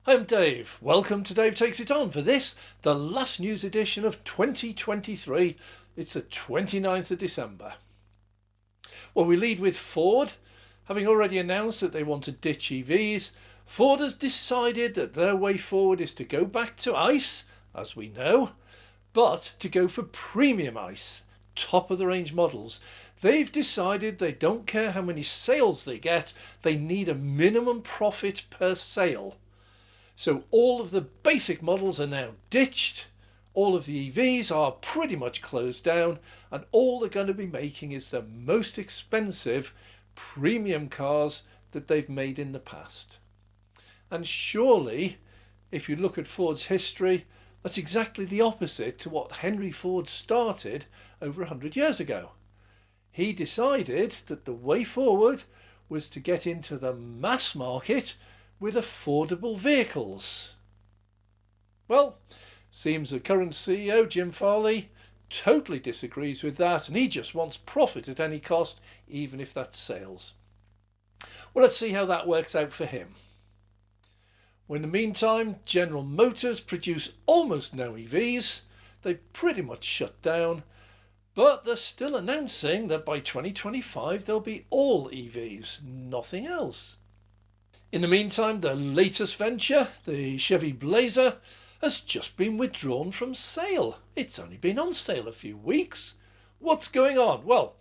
I'm Dave. Welcome to Dave Takes It On for this, the last news edition of 2023. It's the 29th of December. Well, we lead with Ford. Having already announced that they want to ditch EVs, Ford has decided that their way forward is to go back to ICE, as we know, but to go for premium ICE, top of the range models. They've decided they don't care how many sales they get, they need a minimum profit per sale. So all of the basic models are now ditched, all of the EVs are pretty much closed down, and all they're going to be making is the most expensive premium cars that they've made in the past. And surely, if you look at Ford's history, that's exactly the opposite to what Henry Ford started over 100 years ago. He decided that the way forward was to get into the mass market with affordable vehicles. Well, seems the current CEO, Jim Farley, totally disagrees with that, and he just wants profit at any cost, even if that's sales. Well, let's see how that works out for him. Well, in the meantime, General Motors produce almost no EVs. They've pretty much shut down, but they're still announcing that by 2025 they'll be all EVs, nothing else. In the meantime, the latest venture, the Chevy Blazer, has just been withdrawn from sale. It's only been on sale a few weeks. What's going on? Well,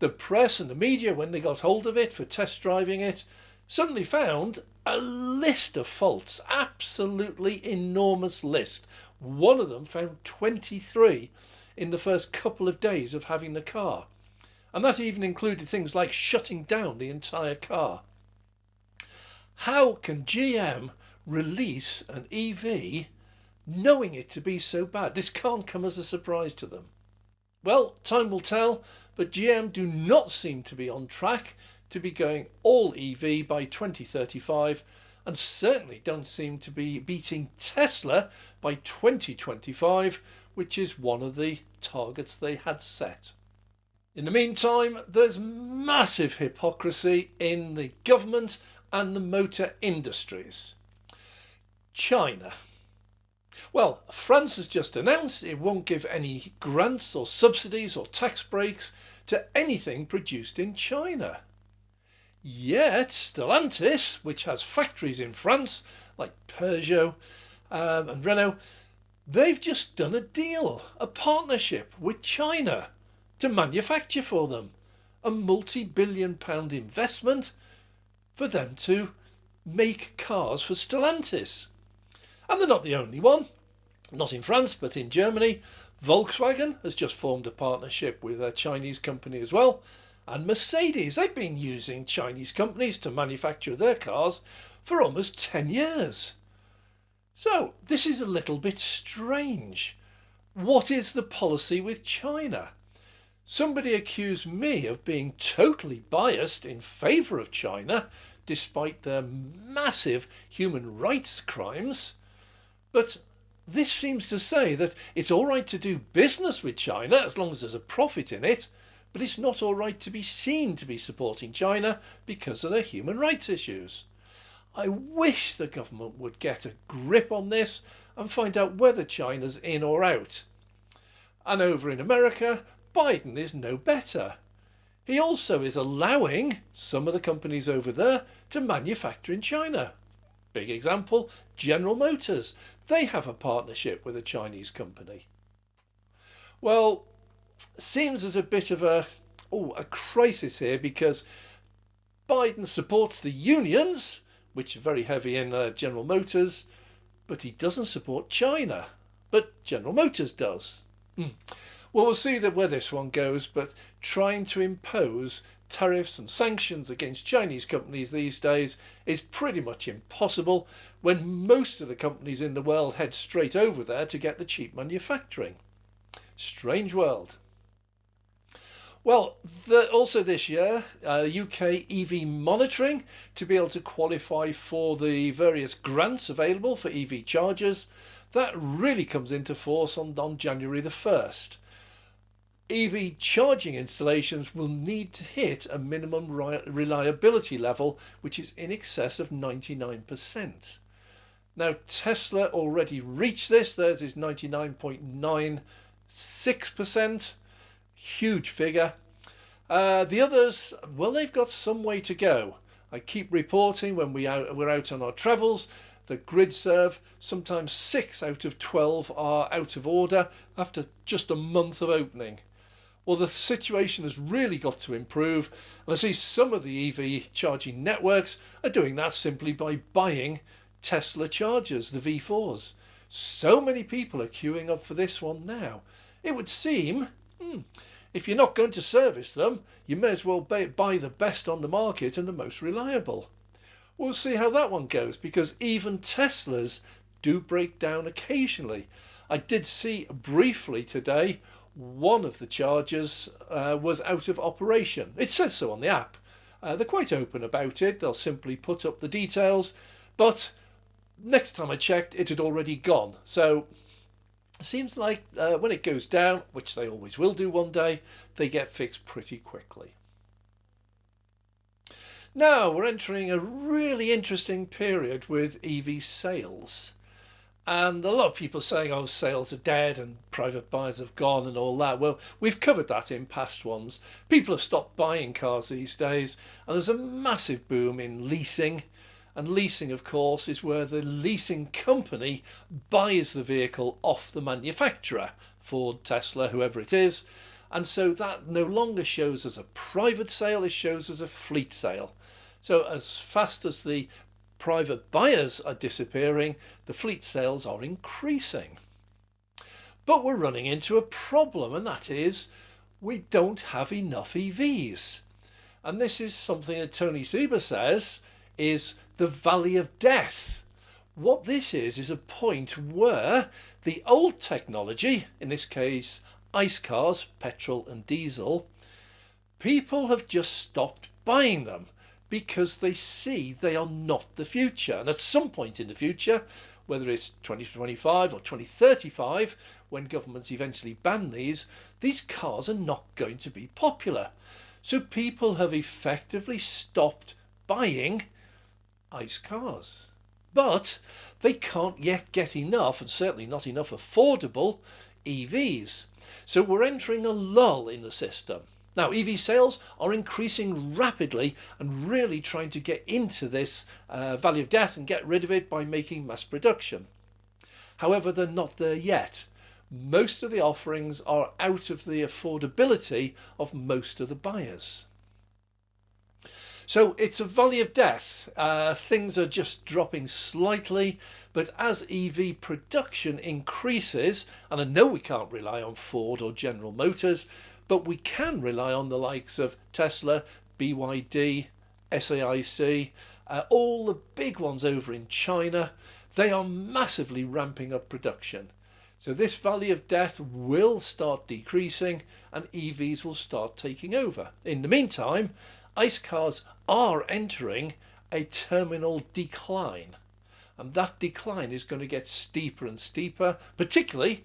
the press and the media, when they got hold of it for test driving it, suddenly found a list of faults, absolutely enormous list. One of them found 23 in the first couple of days of having the car. And that even included things like shutting down the entire car. How can GM release an EV knowing it to be so bad? This can't come as a surprise to them. Well, time will tell, but GM do not seem to be on track to be going all EV by 2035, and certainly don't seem to be beating Tesla by 2025, which is one of the targets they had set. In the meantime, there's massive hypocrisy in the government and the motor industries. China. Well, France has just announced it won't give any grants or subsidies or tax breaks to anything produced in China. Yet Stellantis, which has factories in France like Peugeot and Renault, they've just done a deal, a partnership with China to manufacture for them. A multi-billion-pound investment for them to make cars for Stellantis. And they're not the only one. Not in France, but in Germany. Volkswagen has just formed a partnership with a Chinese company as well. And Mercedes, they've been using Chinese companies to manufacture their cars for almost 10 years. So this is a little bit strange. What is the policy with China? Somebody accused me of being totally biased in favour of China, despite their massive human rights crimes. But this seems to say that it's all right to do business with China as long as there's a profit in it, but it's not all right to be seen to be supporting China because of their human rights issues. I wish the government would get a grip on this and find out whether China's in or out. And over in America, Biden is no better. He also is allowing some of the companies over there to manufacture in China. Big example, General Motors. They have a partnership with a Chinese company. Well, seems there's a bit of a crisis here because Biden supports the unions, which are very heavy in General Motors, but he doesn't support China. But General Motors does. Well, we'll see where this one goes, but trying to impose tariffs and sanctions against Chinese companies these days is pretty much impossible when most of the companies in the world head straight over there to get the cheap manufacturing. Strange world. Well, also this year, UK EV monitoring to be able to qualify for the various grants available for EV chargers. That really comes into force on January the 1st. EV charging installations will need to hit a minimum reliability level which is in excess of 99%. Now, Tesla already reached this. Theirs is 99.96%. Huge figure. The others, well, they've got some way to go. I keep reporting when we're out on our travels that Gridserve, sometimes 6 out of 12 are out of order after just a month of opening. Well, the situation has really got to improve, and I see some of the EV charging networks are doing that simply by buying Tesla chargers, the V4s. So many people are queuing up for this one now. It would seem, if you're not going to service them, you may as well buy the best on the market and the most reliable. We'll see how that one goes, because even Teslas do break down occasionally. I did see briefly today one of the chargers was out of operation. It says so on the app. They're quite open about it. They'll simply put up the details. But next time I checked, it had already gone. So it seems like when it goes down, which they always will do one day, they get fixed pretty quickly. Now we're entering a really interesting period with EV sales. And a lot of people saying, oh, sales are dead and private buyers have gone and all that. Well, we've covered that in past ones. People have stopped buying cars these days, and there's a massive boom in leasing. And leasing, of course, is where the leasing company buys the vehicle off the manufacturer, Ford, Tesla, whoever it is. And so that no longer shows as a private sale, it shows as a fleet sale. So as fast as the private buyers are disappearing, the fleet sales are increasing. But we're running into a problem, and that is we don't have enough EVs. And this is something that Tony Seba says is the valley of death. What this is a point where the old technology, in this case ICE cars, petrol and diesel, people have just stopped buying them because they see they are not the future. And at some point in the future, whether it's 2025 or 2035, when governments eventually ban these cars are not going to be popular. So people have effectively stopped buying ICE cars. But they can't yet get enough, and certainly not enough affordable, EVs. So we're entering a lull in the system. Now, EV sales are increasing rapidly and really trying to get into this valley of death and get rid of it by making mass production. However, they're not there yet. Most of the offerings are out of the affordability of most of the buyers. So it's a valley of death. Things are just dropping slightly, but as EV production increases, and I know we can't rely on Ford or General Motors, but we can rely on the likes of Tesla, BYD, SAIC, all the big ones over in China. They are massively ramping up production. So this valley of death will start decreasing and EVs will start taking over. In the meantime, ICE cars are entering a terminal decline. And that decline is going to get steeper and steeper, particularly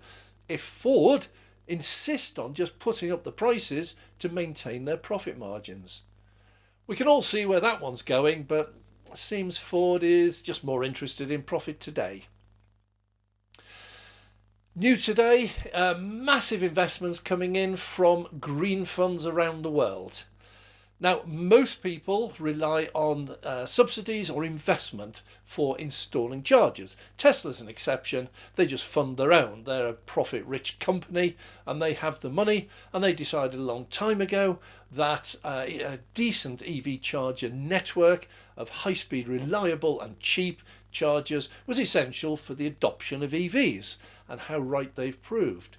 if Ford insist on just putting up the prices to maintain their profit margins. We can all see where that one's going, but it seems Ford is just more interested in profit today. New today, massive investments coming in from green funds around the world. Now, most people rely on subsidies or investment for installing chargers. Tesla's an exception. They just fund their own. They're a profit-rich company and they have the money, and they decided a long time ago that a decent EV charger network of high-speed, reliable and cheap chargers was essential for the adoption of EVs, and how right they've proved.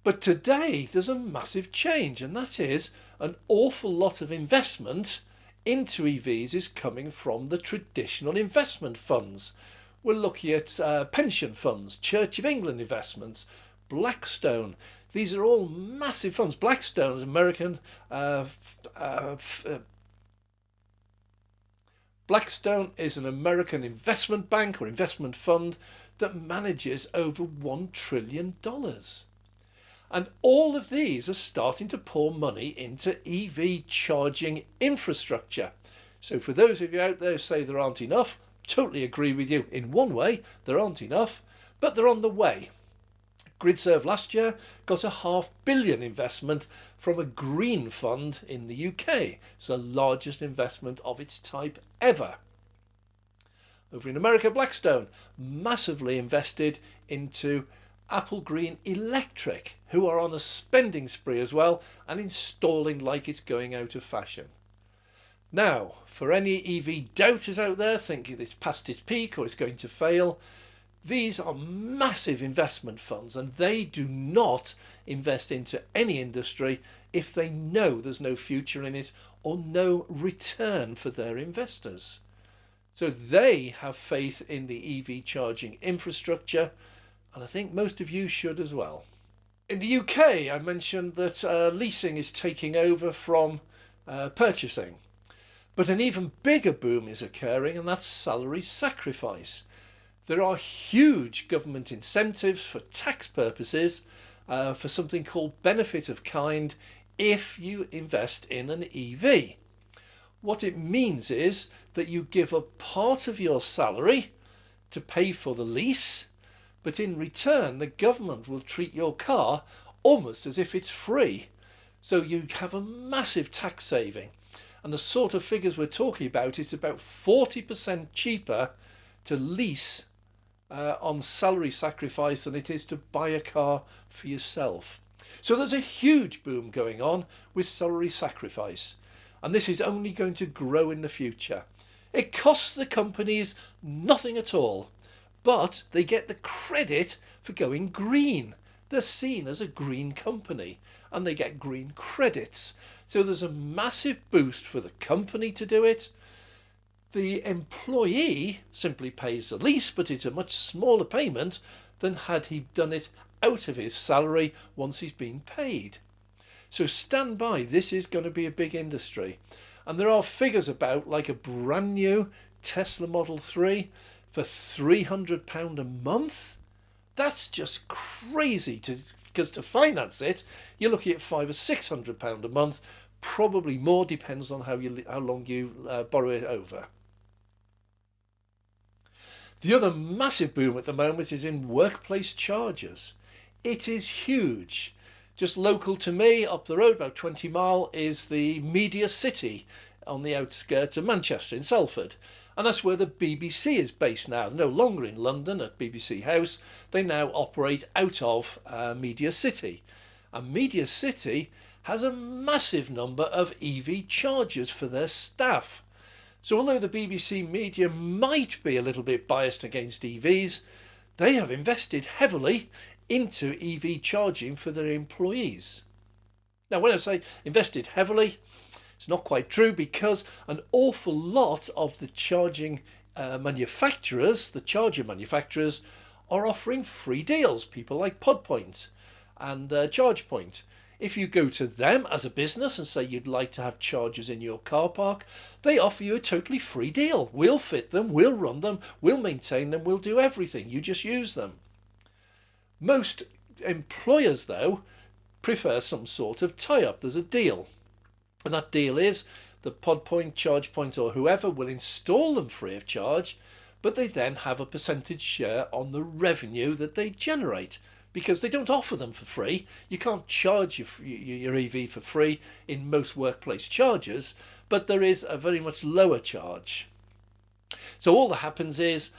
But today there's a massive change, and that is an awful lot of investment into EVs is coming from the traditional investment funds. We're looking at pension funds, Church of England investments, Blackstone. These are all massive funds. Blackstone is American. Blackstone is an American investment bank or investment fund that manages over $1 trillion. And all of these are starting to pour money into EV charging infrastructure. So for those of you out there who say there aren't enough, totally agree with you. In one way, there aren't enough, but they're on the way. Gridserve last year got a $500 million investment from a green fund in the UK. It's the largest investment of its type ever. Over in America, Blackstone massively invested into AppleGreen Electric, who are on a spending spree as well and installing like it's going out of fashion. Now, for any EV doubters out there thinking it's past its peak or it's going to fail, these are massive investment funds and they do not invest into any industry if they know there's no future in it or no return for their investors. So they have faith in the EV charging infrastructure, and I think most of you should as well. In the UK, I mentioned that leasing is taking over from purchasing. But an even bigger boom is occurring, and that's salary sacrifice. There are huge government incentives for tax purposes for something called benefit of kind if you invest in an EV. What it means is that you give up part of your salary to pay for the lease, but in return the government will treat your car almost as if it's free. So you have a massive tax saving. And the sort of figures we're talking about, it's about 40% cheaper to lease on salary sacrifice than it is to buy a car for yourself. So there's a huge boom going on with salary sacrifice. And this is only going to grow in the future. It costs the companies nothing at all, but they get the credit for going green. They're seen as a green company and they get green credits. So there's a massive boost for the company to do it. The employee simply pays the lease, but it's a much smaller payment than had he done it out of his salary once he's been paid. So stand by, this is going to be a big industry. And there are figures about like a brand new Tesla Model 3 for £300 a month. That's just crazy, because to finance it, you're looking at £500 or £600 a month, probably more, depends on how long you borrow it over. The other massive boom at the moment is in workplace chargers. It is huge. Just local to me, up the road, about 20 mile, is the Media City on the outskirts of Manchester in Salford. And that's where the BBC is based now. They're no longer in London at BBC House. They now operate out of Media City. And Media City has a massive number of EV chargers for their staff. So although the BBC media might be a little bit biased against EVs, they have invested heavily into EV charging for their employees. Now, when I say invested heavily, it's not quite true, because an awful lot of the charging manufacturers, the charger manufacturers, are offering free deals. People like PodPoint and ChargePoint. If you go to them as a business and say you'd like to have chargers in your car park, they offer you a totally free deal. We'll fit them, we'll run them, we'll maintain them, we'll do everything. You just use them. Most employers, though, prefer some sort of tie-up. There's a deal. And that deal is that PodPoint, ChargePoint or whoever will install them free of charge, but they then have a percentage share on the revenue that they generate, because they don't offer them for free. You can't charge your EV for free in most workplace chargers, but there is a very much lower charge. So all that happens is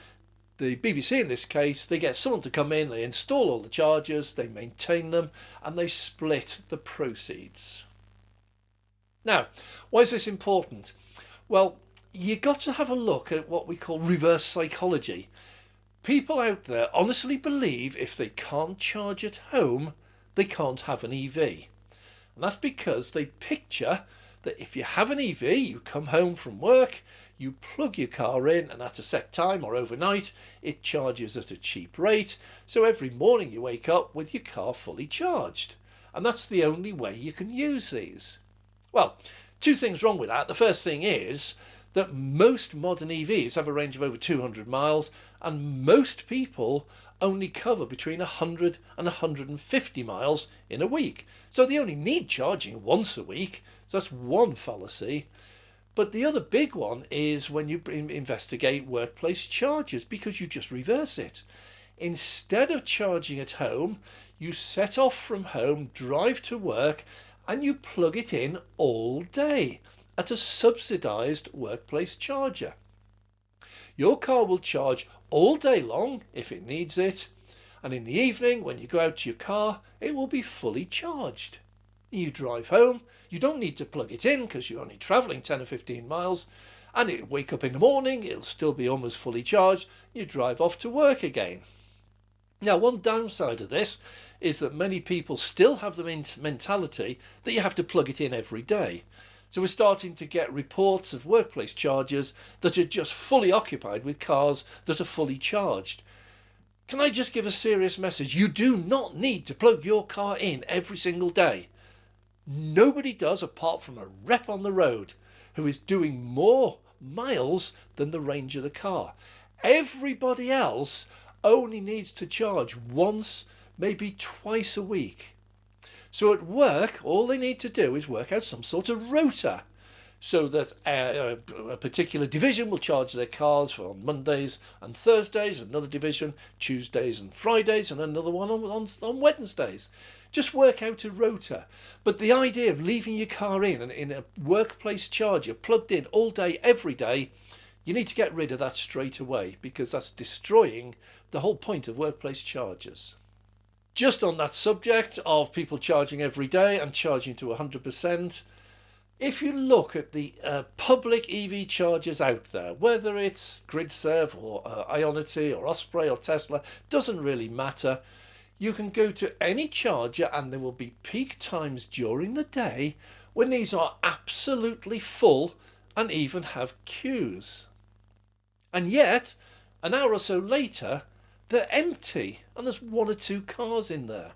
the BBC, in this case, they get someone to come in, they install all the chargers, they maintain them, and they split the proceeds. Now, why is this important? Well, you got to have a look at what we call reverse psychology. People out there honestly believe if they can't charge at home, they can't have an EV. And that's because they picture that if you have an EV, you come home from work, you plug your car in, and at a set time or overnight, it charges at a cheap rate. So every morning you wake up with your car fully charged. And that's the only way you can use these. Well, two things wrong with that. The first thing is that most modern EVs have a range of over 200 miles, and most people only cover between 100 and 150 miles in a week. So they only need charging once a week. So that's one fallacy. But the other big one is when you investigate workplace charges, because you just reverse it. Instead of charging at home, you set off from home, drive to work, and you plug it in all day at a subsidised workplace charger. Your car will charge all day long if it needs it, and in the evening when you go out to your car, it will be fully charged. You drive home, you don't need to plug it in because you're only travelling 10 or 15 miles, and you wake up in the morning, it'll still be almost fully charged, you drive off to work again. Now, one downside of this is that many people still have the mentality that you have to plug it in every day. So we're starting to get reports of workplace chargers that are just fully occupied with cars that are fully charged. Can I just give a serious message? You do not need to plug your car in every single day. Nobody does apart from a rep on the road who is doing more miles than the range of the car. Everybody else only needs to charge once, maybe twice a week. So at work, all they need to do is work out some sort of rota so that a particular division will charge their cars on Mondays and Thursdays, another division Tuesdays and Fridays, and another one on Wednesdays. Just work out a rota. But the idea of leaving your car in a workplace charger plugged in all day, every day, you need to get rid of that straight away, because that's destroying the whole point of workplace chargers. Just on that subject of people charging every day and charging to 100%, if you look at the public EV chargers out there, whether it's Gridserve or Ionity or Osprey or Tesla, doesn't really matter. You can go to any charger and there will be peak times during the day when these are absolutely full and even have queues. And yet, an hour or so later, they're empty and there's one or two cars in there.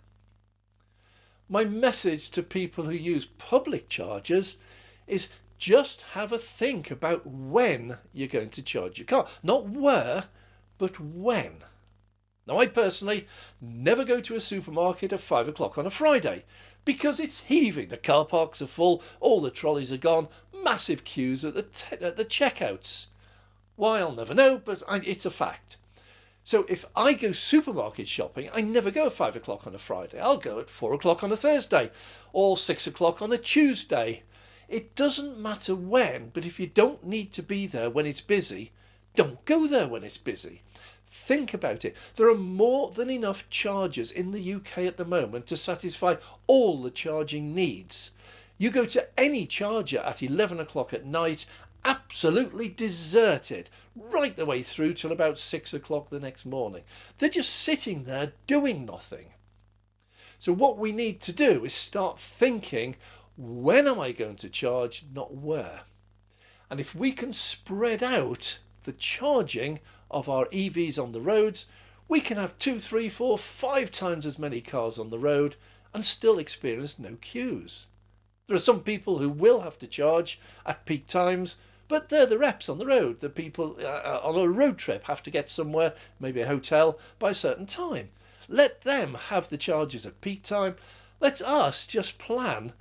My message to people who use public chargers is just have a think about when you're going to charge your car. Not where, but when. Now, I personally never go to a supermarket at 5 o'clock on a Friday because it's heaving. The car parks are full, all the trolleys are gone, massive queues at the checkouts. Why, I'll never know, but it's a fact. So if I go supermarket shopping, I never go at 5 o'clock on a Friday. I'll go at 4 o'clock on a Thursday or 6 o'clock on a Tuesday. It doesn't matter when, but if you don't need to be there when it's busy, don't go there when it's busy. Think about it. There are more than enough chargers in the UK at the moment to satisfy all the charging needs. You go to any charger at 11 o'clock at night, absolutely deserted, right the way through till about 6 o'clock the next morning. They're just sitting there doing nothing. So what we need to do is start thinking, when am I going to charge, not where? And if we can spread out the charging of our EVs on the roads, we can have 2, 3, 4, 5 times as many cars on the road and still experience no queues. There are some people who will have to charge at peak times, but they're the reps on the road. The people on a road trip have to get somewhere, maybe a hotel, by a certain time. Let them have the charges at peak time. Let us just plan.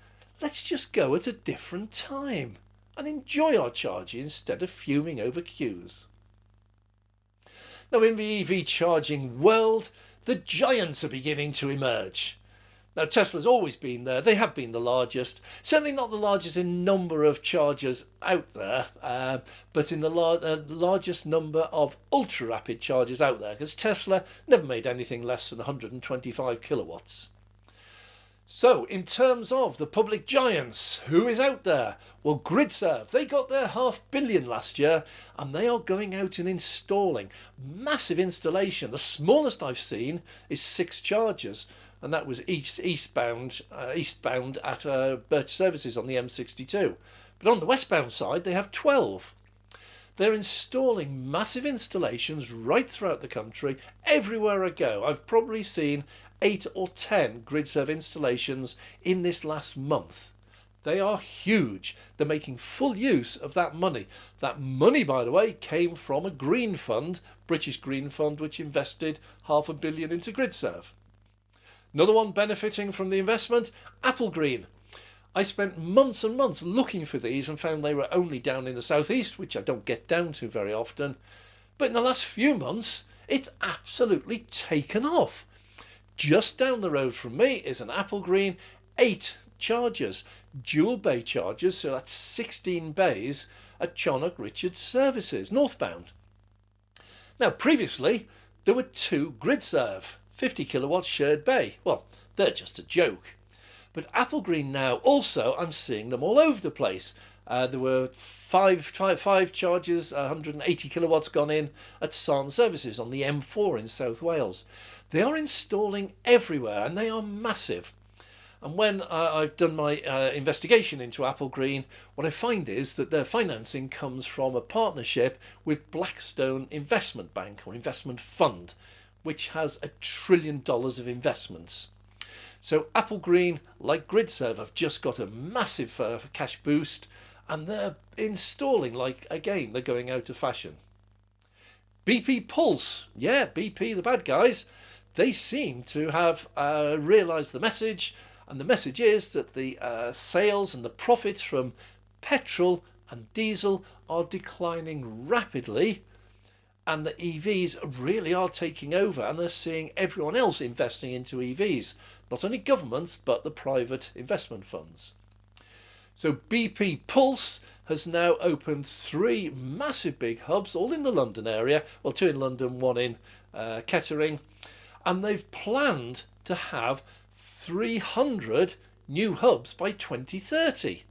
Let's just go at a different time and enjoy our charging instead of fuming over queues. Now, in the EV charging world, the giants are beginning to emerge. Now, Tesla's always been there. They have been the largest. Certainly not the largest in number of chargers out there, but in the largest number of ultra-rapid chargers out there, because Tesla never made anything less than 125 kilowatts. So, in terms of the public giants, who is out there? Well, Gridserve, they got their $500 million last year, and they are going out and installing massive installation. The smallest I've seen is 6 chargers, and that was eastbound at Birch Services on the M62. But on the westbound side, they have 12. They're installing massive installations right throughout the country, everywhere I go. I've probably seen 8 or 10 Gridserve installations in this last month. They are huge. They're making full use of that money. That money, by the way, came from a green fund, British green fund, which invested $500 million into Gridserve. Another one benefiting from the investment, AppleGreen. I spent months and months looking for these and found they were only down in the southeast, which I don't get down to very often. But in the last few months, it's absolutely taken off. Just down the road from me is an AppleGreen 8 chargers, dual bay chargers, so that's 16 bays at Charnock Richards Services, northbound. Now previously there were 2 Gridserve 50 kilowatt shared bay. Well, they're just a joke. But AppleGreen now also, I'm seeing them all over the place. There were five chargers, 180 kilowatts gone in at Sarn Services on the M4 in South Wales. They are installing everywhere and they are massive. And when I've done my investigation into AppleGreen, what I find is that their financing comes from a partnership with Blackstone Investment Bank or Investment Fund, which has $1 trillion of investments. So AppleGreen, like Gridserve, have just got a massive cash boost, and they're installing like, again, they're going out of fashion. BP Pulse, yeah, BP, the bad guys, they seem to have realised the message, and the message is that the sales and the profits from petrol and diesel are declining rapidly, and the EVs really are taking over, and they're seeing everyone else investing into EVs, not only governments but the private investment funds. So BP Pulse has now opened 3 massive big hubs, all in the London area, well, 2 in London, 1 in Kettering, and they've planned to have 300 new hubs by 2030.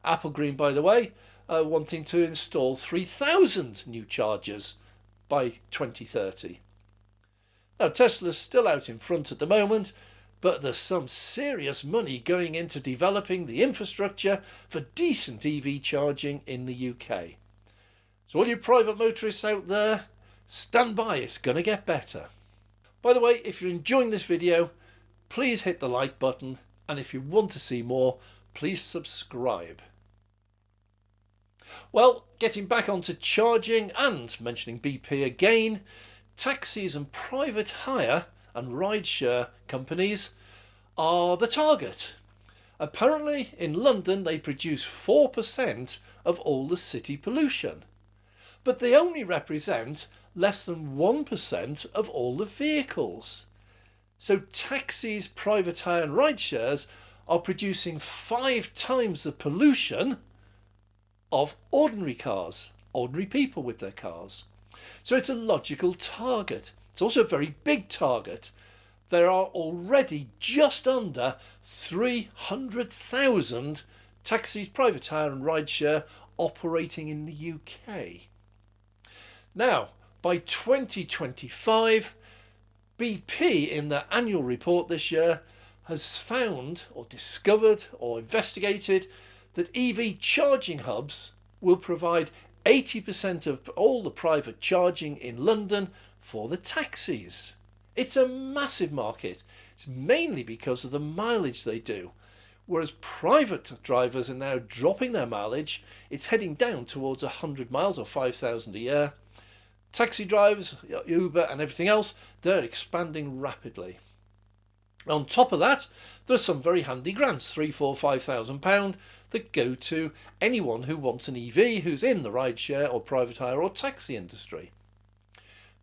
AppleGreen, by the way, wanting to install 3,000 new chargers by 2030. Now Tesla's still out in front at the moment, but there's some serious money going into developing the infrastructure for decent EV charging in the UK. So all you private motorists out there, stand by, it's going to get better. By the way, if you're enjoying this video, please hit the like button, and if you want to see more, please subscribe. Well, getting back onto charging and mentioning BP again, taxis and private hire and rideshare companies are the target. Apparently in London they produce 4% of all the city pollution, but they only represent less than 1% of all the vehicles. So taxis, private hire and rideshares are producing 5 times the pollution of ordinary cars, ordinary people with their cars. So it's a logical target. It's also a very big target. There are already just under 300,000 taxis, private hire and rideshare operating in the UK. Now, by 2025, BP in their annual report this year has found or discovered or investigated that EV charging hubs will provide 80% of all the private charging in London for the taxis. It's a massive market. It's mainly because of the mileage they do. Whereas private drivers are now dropping their mileage, it's heading down towards 100 miles or 5,000 a year. Taxi drivers, Uber and everything else, they're expanding rapidly. On top of that, there are some very handy grants, £3,000, £4,000, £5,000, that go to anyone who wants an EV who's in the rideshare or private hire or taxi industry.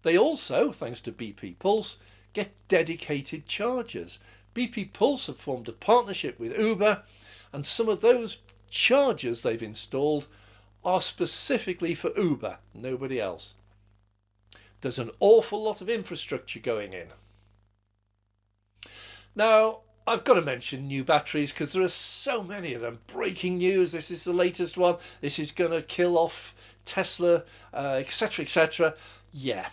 They also, thanks to BP Pulse, get dedicated chargers. BP Pulse have formed a partnership with Uber, and some of those chargers they've installed are specifically for Uber, nobody else. There's an awful lot of infrastructure going in. Now, I've got to mention new batteries because there are so many of them. Breaking news, this is the latest one. This is going to kill off Tesla, etc., etc. Yeah,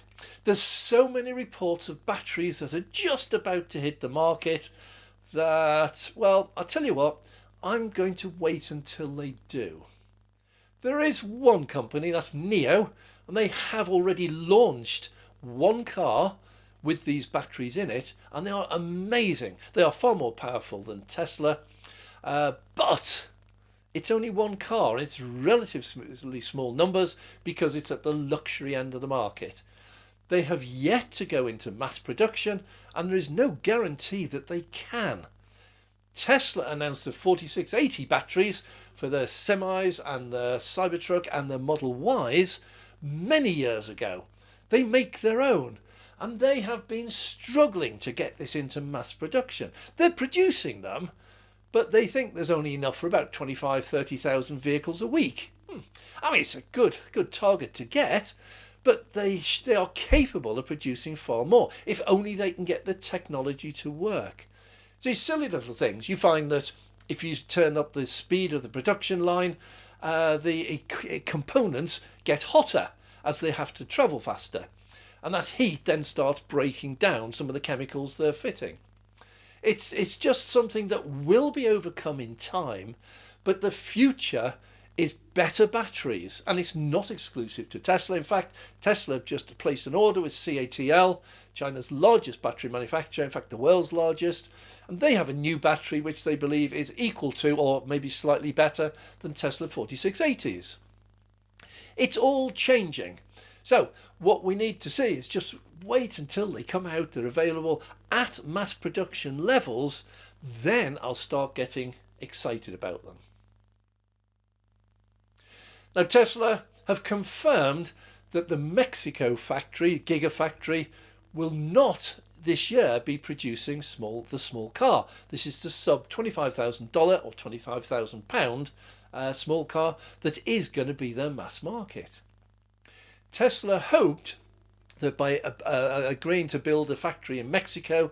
there's so many reports of batteries that are just about to hit the market that, well, I'll tell you what, I'm going to wait until they do. There is one company, that's NIO, and they have already launched one car with these batteries in it, and they are amazing. They are far more powerful than Tesla, but it's only one car, and it's relatively small numbers because it's at the luxury end of the market. They have yet to go into mass production, and there is no guarantee that they can. Tesla announced the 4680 batteries for their semis and the Cybertruck and the Model Ys many years ago. They make their own, and they have been struggling to get this into mass production. They're producing them, but they think there's only enough for about 25,000-30,000 vehicles a week. I mean, it's a good target to get, but they are capable of producing far more, if only they can get the technology to work. So these silly little things. You find that if you turn up the speed of the production line, the components get hotter as they have to travel faster. And that heat then starts breaking down some of the chemicals they're fitting. It's just something that will be overcome in time, but the future is better batteries, and it's not exclusive to Tesla. In fact, Tesla have just placed an order with CATL, China's largest battery manufacturer, in fact the world's largest, and they have a new battery which they believe is equal to or maybe slightly better than Tesla 4680s. It's all changing. So what we need to see is just wait until they come out, they're available at mass production levels, then I'll start getting excited about them. Now Tesla have confirmed that the Mexico factory, Gigafactory, will not this year be producing the small car. This is the sub $25,000 or £25,000 small car that is going to be their mass market. Tesla hoped that by agreeing to build a factory in Mexico,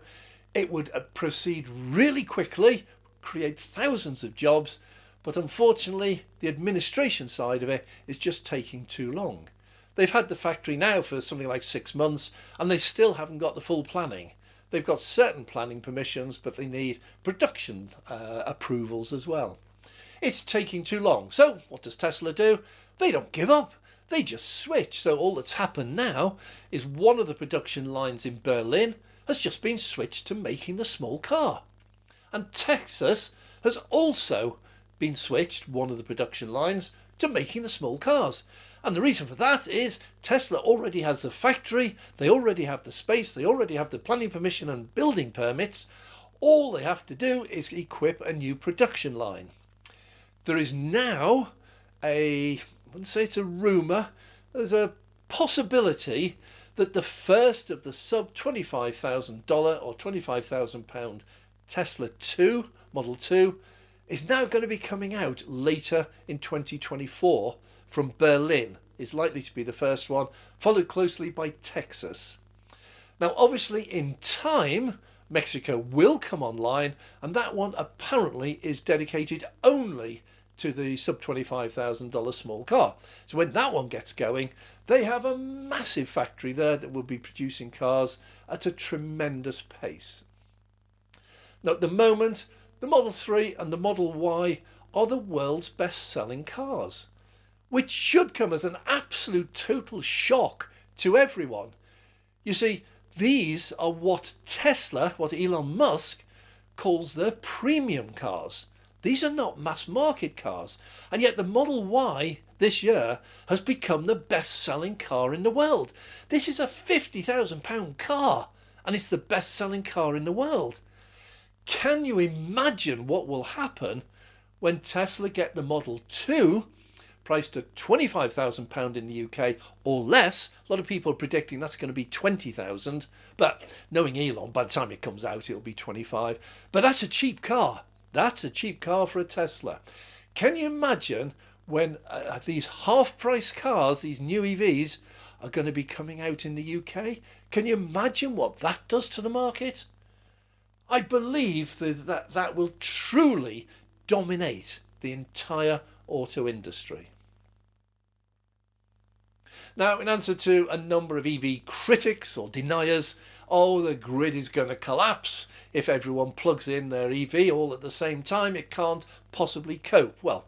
it would proceed really quickly, create thousands of jobs, but unfortunately the administration side of it is just taking too long. They've had the factory now for something like 6 months and they still haven't got the full planning. They've got certain planning permissions, but they need production approvals as well. It's taking too long. So what does Tesla do? They don't give up. They just switch. So all that's happened now is one of the production lines in Berlin has just been switched to making the small car. And Texas has also been switched, one of the production lines, to making the small cars. And the reason for that is Tesla already has the factory, they already have the space, they already have the planning permission and building permits. All they have to do is equip a new production line. There is now I wouldn't say it's a rumour, there's a possibility that the first of the sub $25,000 or £25,000 Tesla 2, Model 2, is now going to be coming out later in 2024 from Berlin. Is likely to be the first one, followed closely by Texas. Now obviously in time Mexico will come online, and that one apparently is dedicated only to the sub $25,000 small car. So when that one gets going, they have a massive factory there that will be producing cars at a tremendous pace. Now at the moment, the Model 3 and the Model Y are the world's best-selling cars, which should come as an absolute total shock to everyone. You see, these are what Tesla, what Elon Musk, calls their premium cars. These are not mass market cars, and yet the Model Y this year has become the best-selling car in the world. This is a £50,000 car, and it's the best-selling car in the world. Can you imagine what will happen when Tesla get the Model 2 priced at £25,000 in the UK or less? A lot of people are predicting that's going to be 20,000, but knowing Elon, by the time it comes out it'll be 25. But that's a cheap car. That's a cheap car for a Tesla. Can you imagine when these half-price cars, these new EVs, are going to be coming out in the UK? Can you imagine what that does to the market? I believe that will truly dominate the entire auto industry. Now, in answer to a number of EV critics or deniers, oh, the grid is going to collapse. If everyone plugs in their EV all at the same time, it can't possibly cope. Well,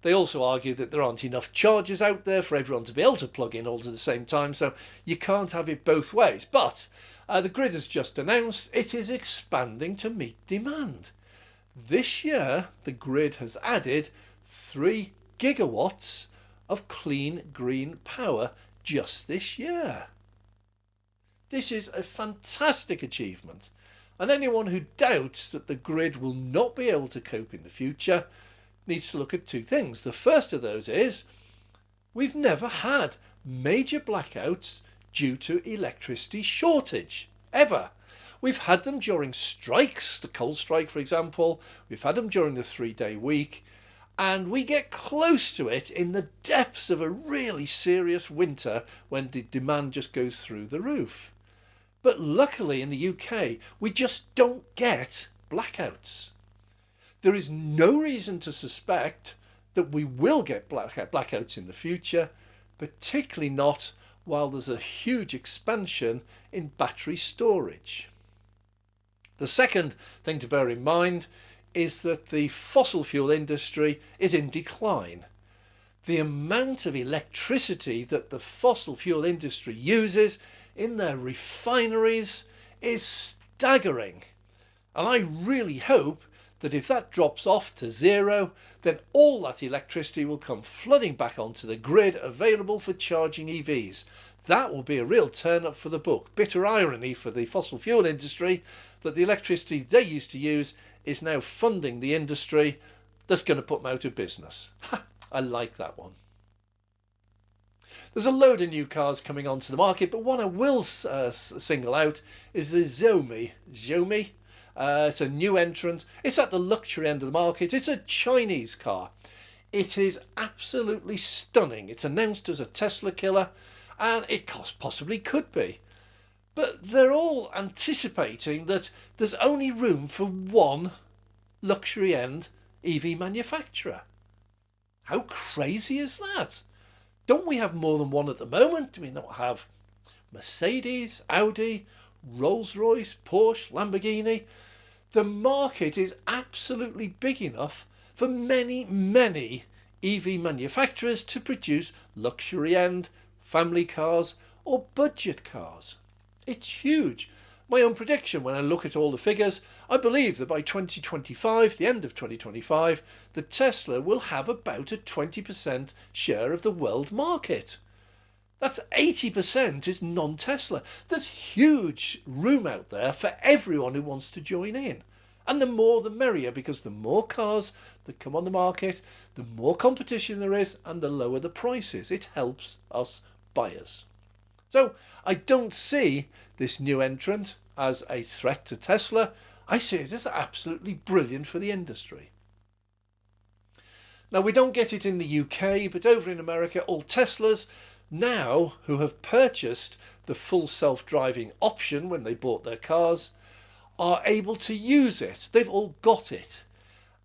they also argue that there aren't enough chargers out there for everyone to be able to plug in all at the same time, so you can't have it both ways. But the grid has just announced it is expanding to meet demand. This year, the grid has added 3 gigawatts of clean green power just this year. This is a fantastic achievement, And anyone who doubts that the grid will not be able to cope in the future needs to look at two things. The first of those is we've never had major blackouts due to electricity shortage, ever. We've had them during strikes, the coal strike for example, we've had them during the 3-day week, and we get close to it in the depths of a really serious winter when the demand just goes through the roof. But luckily in the UK, we just don't get blackouts. There is no reason to suspect that we will get blackouts in the future, particularly not while there's a huge expansion in battery storage. The second thing to bear in mind is that the fossil fuel industry is in decline. The amount of electricity that the fossil fuel industry uses in their refineries is staggering. And I really hope that if that drops off to zero, then all that electricity will come flooding back onto the grid available for charging EVs. That will be a real turn up for the book. Bitter irony for the fossil fuel industry that the electricity they used to use is now funding the industry that's going to put them out of business. I like that one. There's a load of new cars coming onto the market, but one I will single out is the Xiaomi. It's a new entrant. It's at the luxury end of the market. It's a Chinese car. It is absolutely stunning. It's announced as a Tesla killer, and it possibly could be. But they're all anticipating that there's only room for one luxury end EV manufacturer. How crazy is that? Don't we have more than one at the moment? Do we not have Mercedes, Audi, Rolls-Royce, Porsche, Lamborghini? The market is absolutely big enough for many, many EV manufacturers to produce luxury end, family cars or budget cars. It's huge. My own prediction when I look at all the figures, I believe that by 2025, the end of 2025, the Tesla will have about a 20% share of the world market. That's 80% is non-Tesla. There's huge room out there for everyone who wants to join in. And the more the merrier, because the more cars that come on the market, the more competition there is and the lower the prices. It helps us buyers. So I don't see this new entrant as a threat to Tesla. I see it as absolutely brilliant for the industry. Now we don't get it in the UK, but over in America, all Teslas now who have purchased the full self-driving option when they bought their cars are able to use it. They've all got it.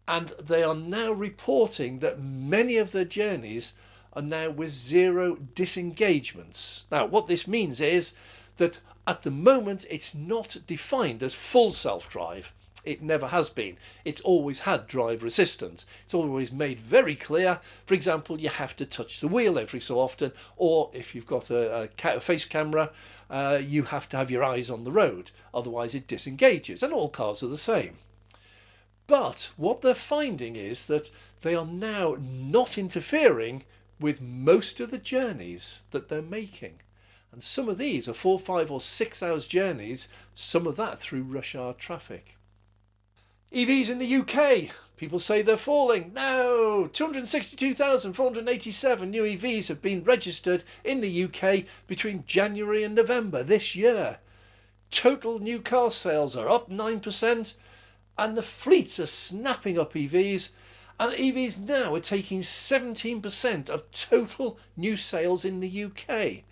And they are now reporting that many of their journeys are now with zero disengagements. Now, what this means is that at the moment, it's not defined as full self-drive. It never has been. It's always had drive resistance. It's always made very clear. For example, you have to touch the wheel every so often, or if you've got a face camera, you have to have your eyes on the road. Otherwise, it disengages, and all cars are the same. But what they're finding is that they are now not interfering with most of the journeys that they're making. And some of these are 4, 5 or 6 hours journeys, some of that through rush hour traffic. EVs in the UK, people say they're falling. No, 262,487 new EVs have been registered in the UK between January and November this year. Total new car sales are up 9%, and the fleets are snapping up EVs. And EVs now are taking 17% of total new sales in the UK.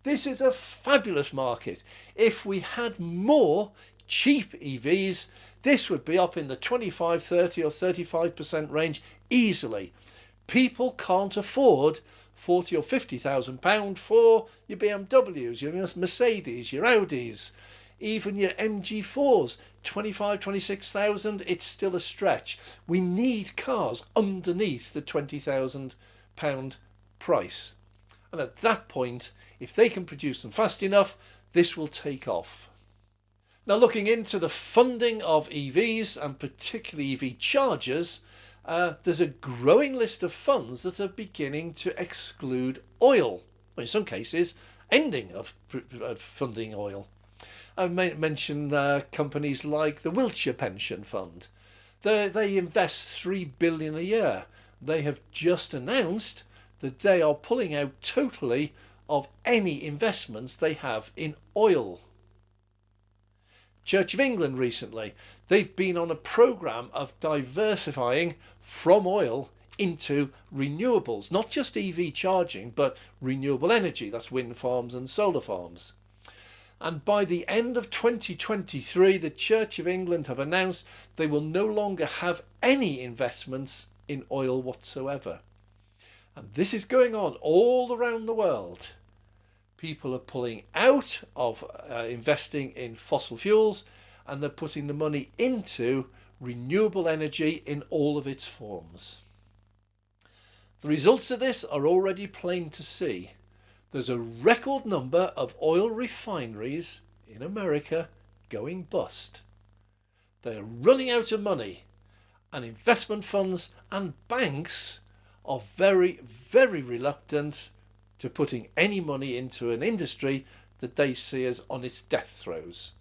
This is a fabulous market. If we had more cheap EVs, this would be up in the 25, 30 or 35% range easily. People can't afford £40,000 or £50,000 for your BMWs, your Mercedes, your Audis, even your MG4s. 25, 26,000, it's still a stretch. We need cars underneath the £20,000 price. And at that point, if they can produce them fast enough, this will take off. Now, looking into the funding of EVs and particularly EV chargers, there's a growing list of funds that are beginning to exclude oil, or in some cases, ending of funding oil. I mention companies like the Wiltshire Pension Fund. They invest $3 billion a year. They have just announced that they are pulling out totally of any investments they have in oil. Church of England recently, they've been on a programme of diversifying from oil into renewables, not just EV charging, but renewable energy. That's wind farms and solar farms. And by the end of 2023, the Church of England have announced they will no longer have any investments in oil whatsoever. And this is going on all around the world. People are pulling out of investing in fossil fuels, and they're putting the money into renewable energy in all of its forms. The results of this are already plain to see. There's a record number of oil refineries in America going bust. They're running out of money, and investment funds and banks are very, very reluctant to putting any money into an industry that they see as on its death throes.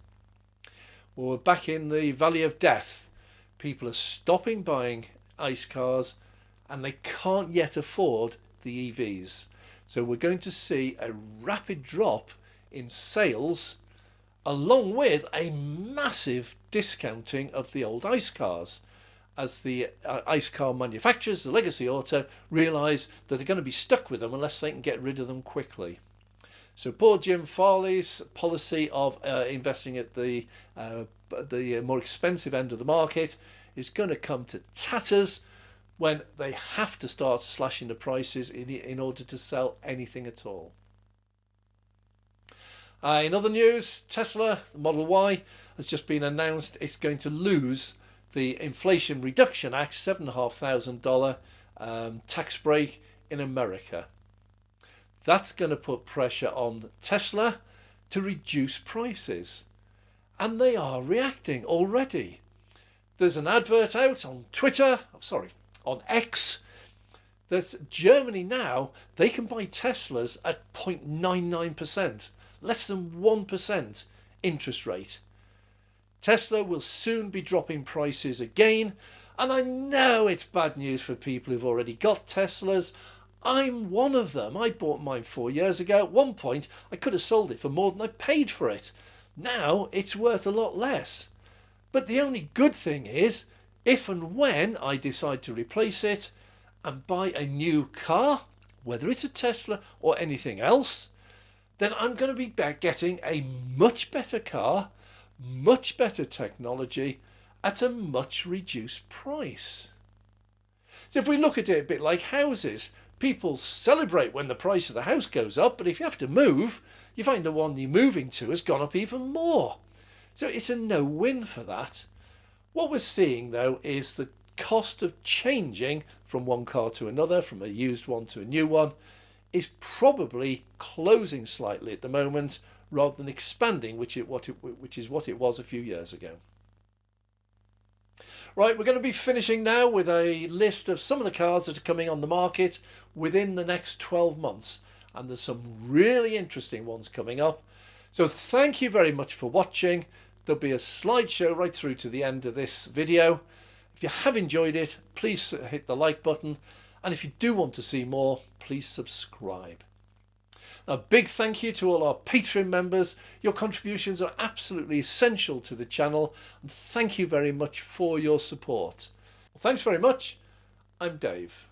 Well, we're back in the valley of death. People are stopping buying ICE cars, and they can't yet afford the EVs. So we're going to see a rapid drop in sales, along with a massive discounting of the old ICE cars, as the ICE car manufacturers, the legacy auto, realise that they're going to be stuck with them unless they can get rid of them quickly. So poor Jim Farley's policy of investing at the more expensive end of the market is going to come to tatters when they have to start slashing the prices in order to sell anything at all. In other news, Tesla, the Model Y, has just been announced it's going to lose the Inflation Reduction Act $7,500 tax break in America. That's going to put pressure on Tesla to reduce prices. And they are reacting already. There's an advert out on on X. There's Germany now, they can buy Teslas at 0.99%, less than 1% interest rate. Tesla will soon be dropping prices again, and I know it's bad news for people who've already got Teslas. I'm one of them. I bought mine 4 years ago. At one point, I could have sold it for more than I paid for it. Now it's worth a lot less. But the only good thing is, if and when I decide to replace it and buy a new car, whether it's a Tesla or anything else, then I'm going to be getting a much better car, much better technology at a much reduced price. So if we look at it a bit like houses, people celebrate when the price of the house goes up, but if you have to move, you find the one you're moving to has gone up even more. So it's a no-win for that. What we're seeing though is the cost of changing from one car to another, from a used one to a new one, is probably closing slightly at the moment rather than expanding, which is what it was a few years ago. Right, we're going to be finishing now with a list of some of the cars that are coming on the market within the next 12 months. And there's some really interesting ones coming up. So thank you very much for watching. There'll be a slideshow right through to the end of this video. If you have enjoyed it, please hit the like button. And if you do want to see more, please subscribe. A big thank you to all our Patreon members. Your contributions are absolutely essential to the channel. And thank you very much for your support. Well, thanks very much. I'm Dave.